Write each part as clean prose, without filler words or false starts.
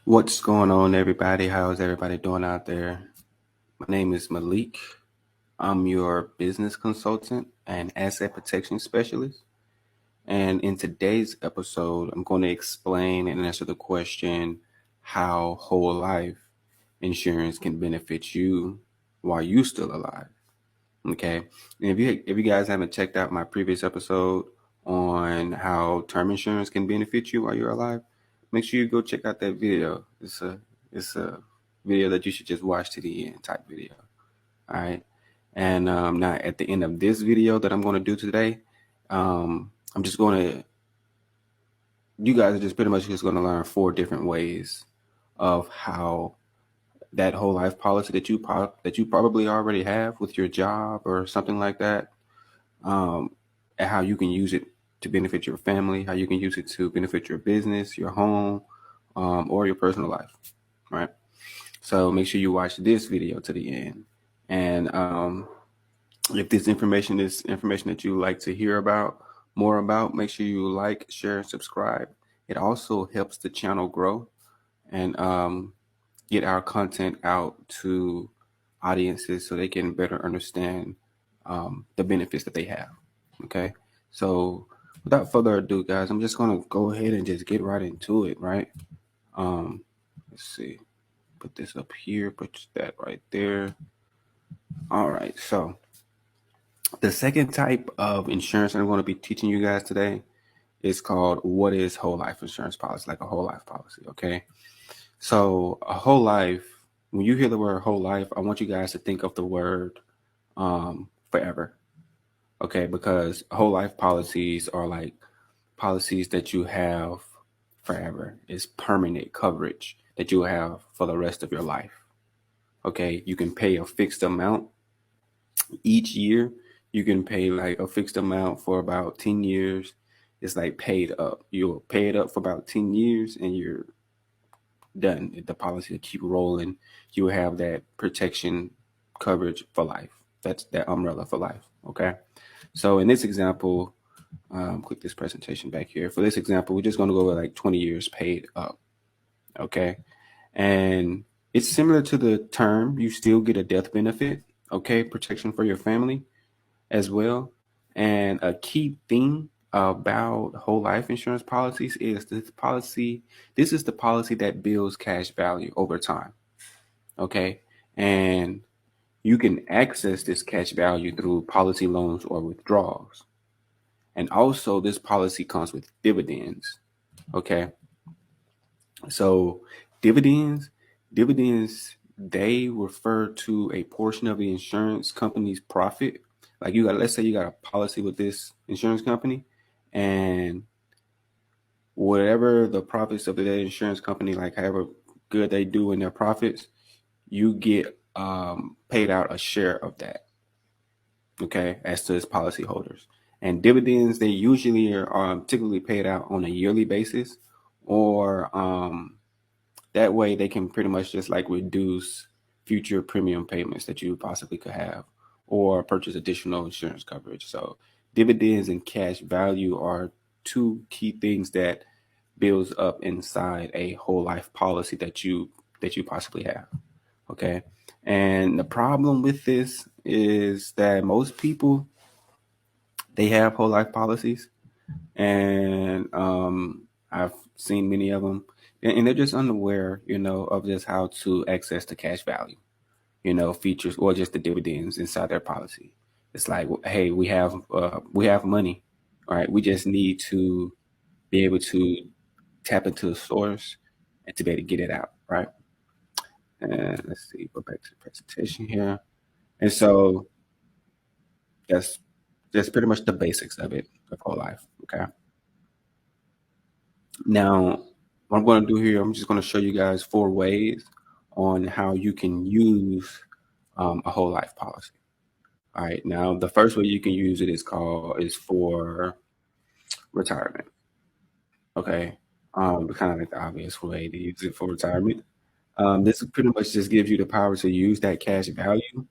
What's going on, everybody? How's everybody doing out there? My name is Malik. I'm your business consultant and asset protection specialist. And in today's episode, I'm going to explain and answer the question how whole life insurance can benefit you while you're still alive. Okay. And if you guys haven't checked out my previous episode on how term insurance can benefit you while you're alive, make sure you go check out that video. It's a video that you should just watch to the end type video. All right. And now at the end of this video that I'm going to do today, I'm just going to you guys are just pretty much just going to learn 4 different ways of how that whole life policy that you probably already have with your job or something like that, and how you can use it to benefit your family, how you can use it to benefit your business, your home, or your personal life, right? So make sure you watch this video to the end. And if this information is information that you like to hear more about, make sure you like, share, and subscribe. It also helps the channel grow and get our content out to audiences so they can better understand the benefits that they have. Okay. So without further ado, guys, I'm just going to go ahead and just get right into it, right? Let's see. Put this up here, put that right there. All right. So the second type of insurance I'm going to be teaching you guys today is called what is whole life insurance policy, like a whole life policy. Okay. So a whole life, when you hear the word whole life, I want you guys to think of the word forever. Okay, because whole life policies are like policies that you have forever. It's permanent coverage that you have for the rest of your life. Okay, you can pay a fixed amount each year. You can pay like a fixed amount for about 10 years. It's like paid up. You'll pay it up for about 10 years and you're done. The policy will keep rolling. You will have that protection coverage for life. That's that umbrella for life. Okay. So in this example, click this presentation back here. For this example, we're just going to go with like 20 years paid up. Okay. And it's similar to the term. You still get a death benefit. Okay. Protection for your family as well. And a key thing about whole life insurance policies is this is the policy that builds cash value over time. Okay. And you can access this cash value through policy loans or withdrawals. And also, this policy comes with dividends. Okay. So, dividends, they refer to a portion of the insurance company's profit. Like let's say you got a policy with this insurance company, and whatever the profits of the insurance company, like however good they do in their profits, you get paid out a share of that. Okay, as to its policyholders. And dividends, they usually are typically paid out on a yearly basis, or that way they can pretty much just like reduce future premium payments that you possibly could have or purchase additional insurance coverage. So dividends and cash value are 2 key things that builds up inside a whole life policy that you possibly have. Okay. And the problem with this is that most people, they have whole life policies, and I've seen many of them, and they're just unaware, of just how to access the cash value, features or just the dividends inside their policy. It's like, hey, we have money, all right. We just need to be able to tap into the source and to be able to get it out, right? And let's see, go back to the presentation here. And so that's pretty much the basics of it, of whole life. Okay. Now, what I'm going to do here, I'm just going to show you guys 4 ways on how you can use a whole life policy. All right. Now, the first way you can use it is for retirement. Okay. Kind of like the obvious way to use it for retirement. This pretty much just gives you the power to use that cash value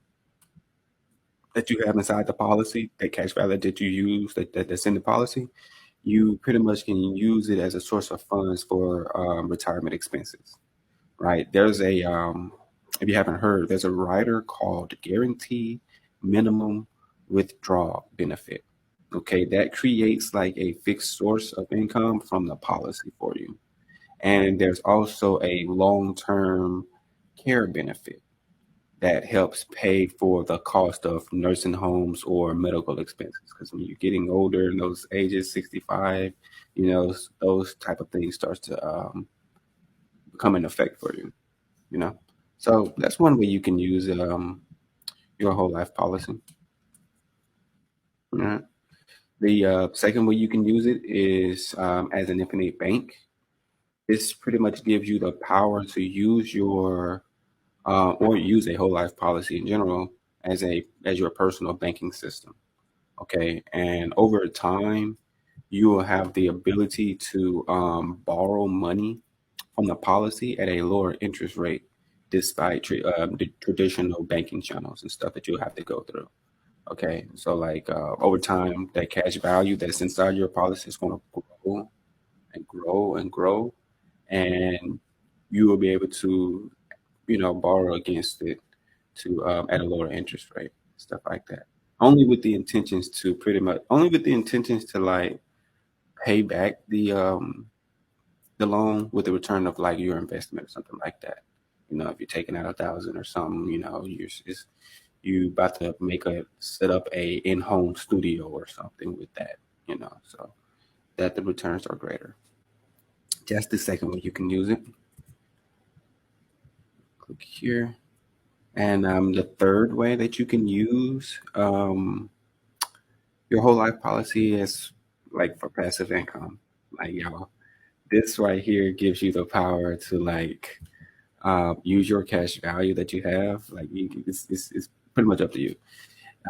that you have inside the policy, that cash value that you use that's in the policy. You pretty much can use it as a source of funds for retirement expenses. right? There's a if you haven't heard, there's a rider called Guaranteed Minimum Withdrawal Benefit. Okay, that creates like a fixed source of income from the policy for you. And there's also a long-term care benefit that helps pay for the cost of nursing homes or medical expenses. Because when you're getting older in those ages, 65, those type of things starts to become in effect for you, you know? So that's one way you can use your whole life policy. Yeah. The second way you can use it is as an infinite bank. This pretty much gives you the power to use your or use a whole life policy in general as your personal banking system. Okay, and over time, you will have the ability to borrow money from the policy at a lower interest rate, despite the traditional banking channels and stuff that you'll have to go through. Okay, so like over time, that cash value that's inside your policy is going to grow and grow and grow, and you will be able to, borrow against it to at a lower interest rate, stuff like that. Only with the intentions to like pay back the loan with the return of like your investment or something like that. If you're taking out 1,000 or something, you about to set up a in-home studio or something with that, so that the returns are greater. That's the second way you can use it. Click here. And the third way that you can use your whole life policy is like for passive income. Like, this right here gives you the power to like use your cash value that you have. Like, it's pretty much up to you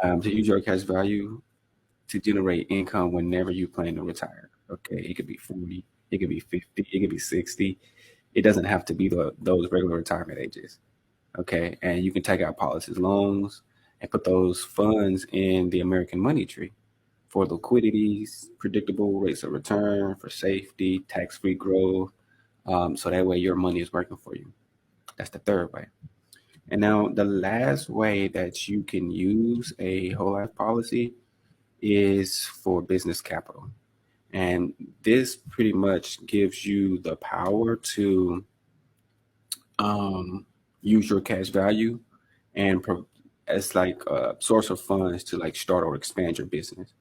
to use your cash value to generate income whenever you plan to retire. Okay, it could be 40, it could be 50, it could be 60. It doesn't have to be those regular retirement ages. Okay, and you can take out policies, loans, and put those funds in the American money tree for liquidities, predictable rates of return, for safety, tax-free growth. So that way your money is working for you. That's the third way. And now the last way that you can use a whole life policy is for business capital. And this pretty much gives you the power to use your cash value and as like a source of funds to like start or expand your business.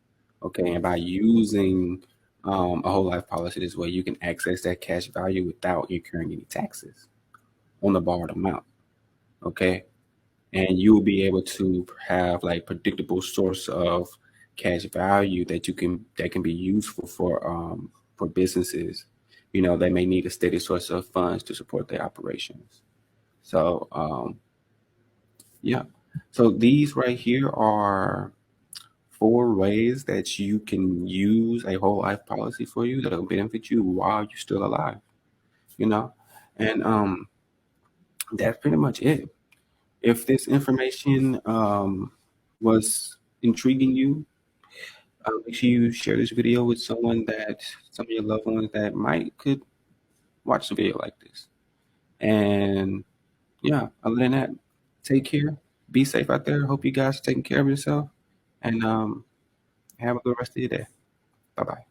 Okay, and by using a whole life policy this way, you can access that cash value without incurring any taxes on the borrowed amount. Okay, and you will be able to have like predictable source of cash value that can be useful for businesses. They may need a steady source of funds to support their operations. So yeah, so these right here are 4 ways that you can use a whole life policy for you that'll benefit you while you're still alive. You know, and that's pretty much it. If this information was intriguing you, make sure you share this video with some of your loved ones that might could watch the video like this. And yeah, other than that, take care. Be safe out there. Hope you guys are taking care of yourself. And have a good rest of your day. Bye bye.